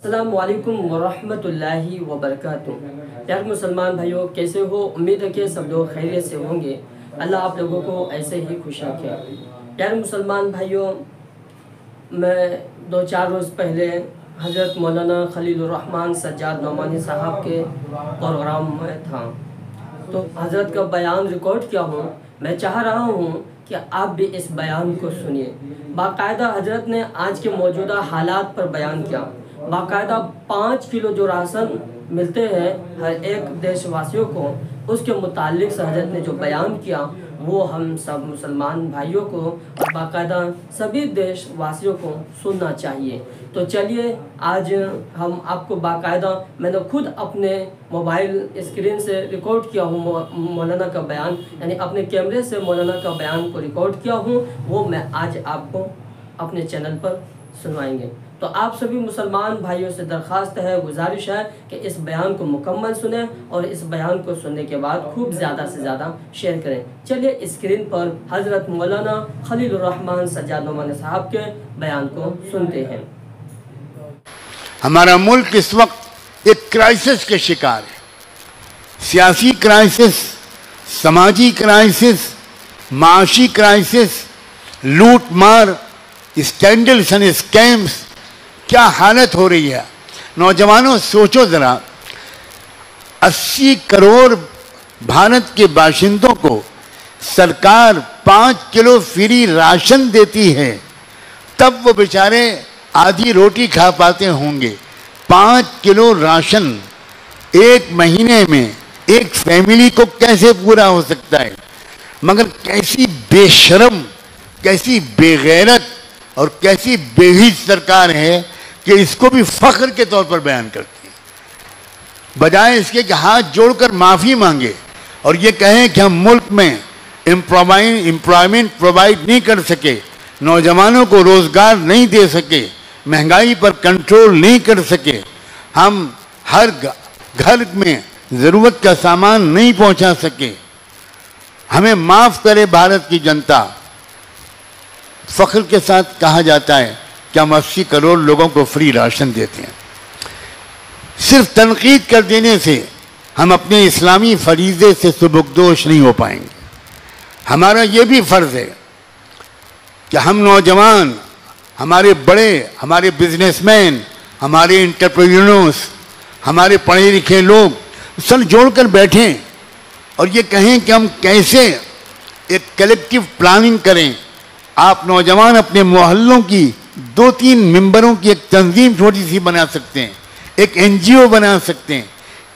अस्सलामुअलैकुम वरहमतुल्लाहि वबरकातुहू। यार मुसलमान भाइयों, कैसे हो? उम्मीद है कि सब लोग खैरियत से होंगे। अल्लाह आप लोगों को ऐसे ही खुश रखे। यार मुसलमान भाइयों, मैं 2-4 रोज़ पहले हज़रत मौलाना खलीलुर रहमान सज्जाद नौमानी साहब के प्रोग्राम में था, तो हज़रत का बयान रिकॉर्ड किया हूँ। मैं चाह रहा हूँ कि आप भी इस बयान को सुनिए। बाकायदा हज़रत ने आज के मौजूदा हालात पर बयान किया। बाकायदा 5 किलो जो राशन मिलते हैं हर एक देशवासियों को, उसके मुतालिक से हज़रत ने जो बयान किया वो हम सब मुसलमान भाइयों को और बाकायदा सभी देशवासियों को सुनना चाहिए। तो चलिए आज हम आपको बाकायदा मैंने खुद अपने मोबाइल स्क्रीन से रिकॉर्ड किया हूँ मौलाना का बयान, यानी अपने कैमरे से मौलाना का बयान को रिकॉर्ड किया हूँ, वो मैं आज आपको अपने चैनल पर सुनवाएंगे। तो आप सभी मुसलमान भाइयों से दरख्वास्त है, गुजारिश है कि इस बयान को मुकम्मल सुने और इस बयान को सुनने के बाद खूब ज़्यादा से ज़्यादा शेयर करें। चलिए स्क्रीन पर हज़रत मौलाना खलीलुर रहमान सज्जाद नौमानी साहब के बयान को सुनते हैं। हमारा मुल्क इस वक्त एक क्राइसिस के शिकार है। सियासी क्राइसिस, समाजी क्राइसिस, माशी क्राइसिस, लूट मार, स्कैंडल्स एंड स्कैम्स, क्या हालत हो रही है। नौजवानों सोचो जरा, 80 करोड़ भारत के बाशिंदों को सरकार 5 किलो फ्री राशन देती है, तब वो बेचारे आधी रोटी खा पाते होंगे। 5 किलो राशन एक महीने में एक फैमिली को कैसे पूरा हो सकता है? मगर कैसी बेशर्म, कैसी बेगैरत और कैसी बेहिज सरकार है कि इसको भी फख्र के तौर पर बयान करती है। बजाय इसके कि हाथ जोड़कर माफ़ी मांगे और ये कहें कि हम मुल्क में एम्प्लॉयमेंट प्रोवाइड नहीं कर सके, नौजवानों को रोज़गार नहीं दे सके, महंगाई पर कंट्रोल नहीं कर सके, हम हर घर में ज़रूरत का सामान नहीं पहुंचा सके, हमें माफ़ करे भारत की जनता। फ़ख्र के साथ कहा जाता है कि हम 80 करोड़ लोगों को फ्री राशन देते हैं। सिर्फ तनकीद कर देने से हम अपने इस्लामी फरीज़े से सुबुकदोश नहीं हो पाएंगे। हमारा ये भी फ़र्ज़ है कि हम नौजवान, हमारे बड़े, हमारे बिजनेसमैन, हमारे एंटरप्रेन्योर्स, हमारे पढ़े लिखे लोग सर जोड़कर बैठें और ये कहें कि हम कैसे एक कलेक्टिव प्लानिंग करें। आप नौजवान अपने मोहल्लों की 2-3 मेंबरों की एक तंजीम छोटी सी बना सकते हैं, एक NGO बना सकते हैं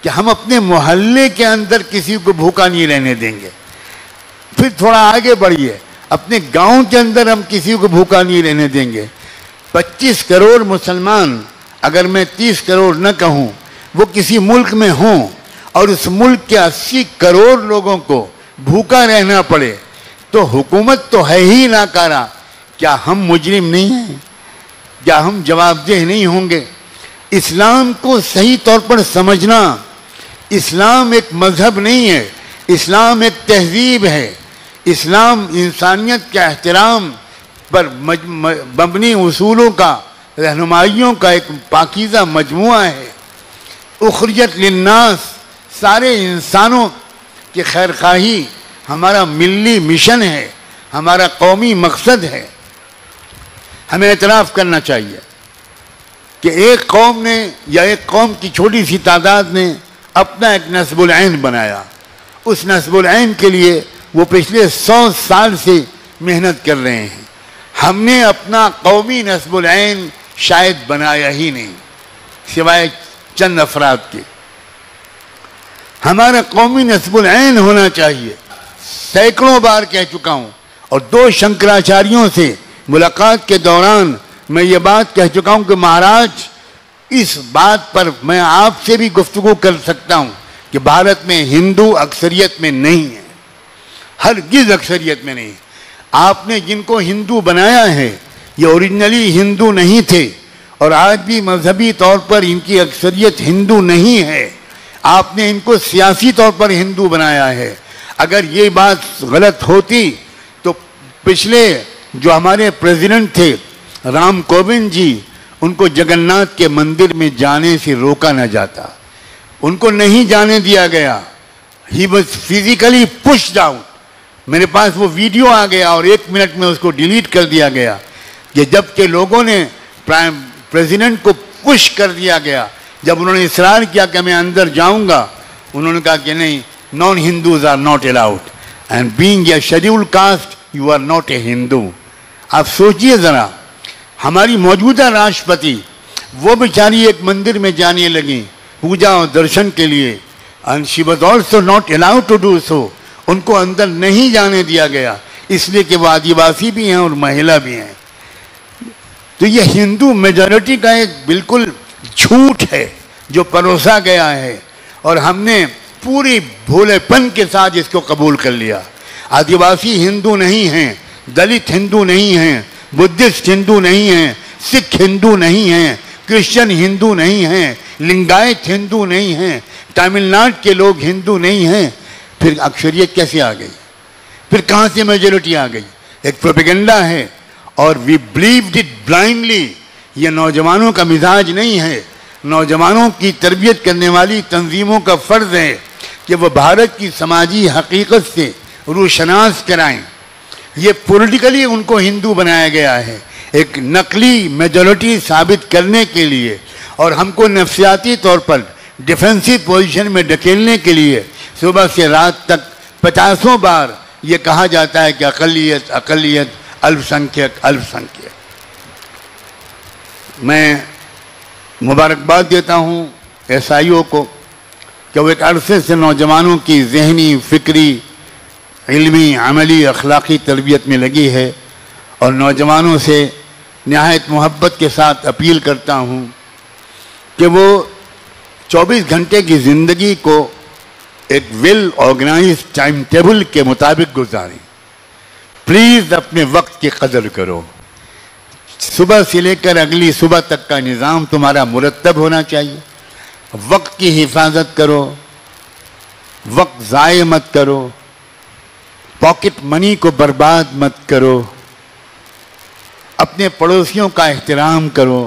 कि हम अपने मोहल्ले के अंदर किसी को भूखा नहीं रहने देंगे। फिर थोड़ा आगे बढ़िए, अपने गांव के अंदर हम किसी को भूखा नहीं रहने देंगे। 25 करोड़ मुसलमान, अगर मैं 30 करोड़ न कहूँ, वो किसी मुल्क में हों और उस मुल्क के 80 करोड़ लोगों को भूखा रहना पड़े, तो हुकूमत तो है ही नाकारा। क्या हम मुजरिम नहीं हैं? क्या हम जवाबदेह नहीं होंगे? इस्लाम को सही तौर पर समझना, इस्लाम एक मजहब नहीं है, इस्लाम एक तहजीब है। इस्लाम इंसानियत के एहतराम पर मबनी उसूलों का, रहनुमाइयों का एक पाकीज़ा मजमुआ है। उखरिजत लिन्नास, सारे इंसानों की खैरखाही हमारा मिल्ली मिशन है, हमारा कौमी मकसद है। हमें एतराफ़ करना चाहिए कि एक कौम ने या एक कौम की छोटी सी तादाद ने अपना एक नस्बुल ऐन बनाया। उस नस्बुल ऐन के लिए वो पिछले 100 साल से मेहनत कर रहे हैं। हमने अपना कौमी नस्बुल ऐन शायद बनाया ही नहीं, सिवाय चंद अफराद के। हमारा कौमी नस्बुल ऐन होना चाहिए। सैकड़ों बार कह चुका हूँ और 2 शंकराचार्यों से मुलाकात के दौरान मैं ये बात कह चुका हूँ कि महाराज, इस बात पर मैं आपसे भी गुफ्तगू कर सकता हूँ कि भारत में हिंदू अक्सरियत में नहीं है, हरगिज़ अक्सरियत में नहीं। आपने जिनको हिंदू बनाया है ये ओरिजिनली हिंदू नहीं थे और आज भी मजहबी तौर पर इनकी अक्सरियत हिंदू नहीं है। आपने इनको सियासी तौर पर हिंदू बनाया है। अगर ये बात गलत होती तो पिछले जो हमारे प्रेसिडेंट थे राम कोविंद जी उनको जगन्नाथ के मंदिर में जाने से रोका न जाता, उनको नहीं जाने दिया गया। He was physically pushed out. मेरे पास वो वीडियो आ गया और 1 मिनट में उसको डिलीट कर दिया गया कि जब के लोगों ने प्रेसिडेंट को पुश कर दिया गया, जब उन्होंने इसरार किया कि मैं अंदर जाऊंगा, उन्होंने कहा कि नहीं, non Hindus are not allowed and being a scheduled caste you are not a Hindu. आप सोचिए ज़रा, हमारी मौजूदा राष्ट्रपति वो बेचारी एक मंदिर में जाने लगी पूजा और दर्शन के लिए, and she was also not allowed to do so. उनको अंदर नहीं जाने दिया गया इसलिए कि वो आदिवासी भी हैं और महिला भी हैं। तो ये हिंदू मेजॉरिटी का एक बिल्कुल झूठ है जो परोसा गया है और हमने पूरी भोलेपन के साथ इसको कबूल कर लिया। आदिवासी हिंदू नहीं हैं, दलित हिंदू नहीं हैं, बुद्धिस्ट हिंदू नहीं हैं, सिख हिंदू नहीं हैं, क्रिश्चियन हिंदू नहीं हैं, लिंगायत हिंदू नहीं हैं, तमिलनाडु के लोग हिंदू नहीं हैं। फिर अक्सरियत कैसे आ गई? फिर कहाँ से मेजॉरिटी आ गई? एक प्रोपेगेंडा है और वी बिलीव्ड इट ब्लाइंडली। ये नौजवानों का मिजाज नहीं है। नौजवानों की तरबियत करने वाली तंजीमों का फ़र्ज़ है कि वह भारत की समाजी हकीकत से रूशनास कराएं। ये पॉलिटिकली उनको हिंदू बनाया गया है एक नकली मेजॉरिटी साबित करने के लिए, और हमको नफसियाती तौर पर डिफेंसिव पोजीशन में ढकेलने के लिए सुबह से रात तक 50 बार ये कहा जाता है कि अक़लियत अक़लियत, अल्पसंख्यक अल्पसंख्यक। मैं मुबारकबाद देता हूँ SIO को कि वो एक अरसे से नौजवानों की जहनी, फ़िक्री, इल्मी, अमली, अखलाक़ी तरबियत में लगी है, और नौजवानों से नहायत मोहब्बत के साथ अपील करता हूँ कि वो 24 घंटे की ज़िंदगी को एक वेल ऑर्गेनाइज टाइम टेबल के मुताबिक गुजारें। प्लीज़ अपने वक्त की कदर करो। सुबह से लेकर अगली सुबह तक का निज़ाम तुम्हारा मुरतब होना चाहिए। वक्त की हिफाजत करो, वक्त ज़ाय मत करो, पॉकेट मनी को बर्बाद मत करो, अपने पड़ोसियों का एहतराम करो।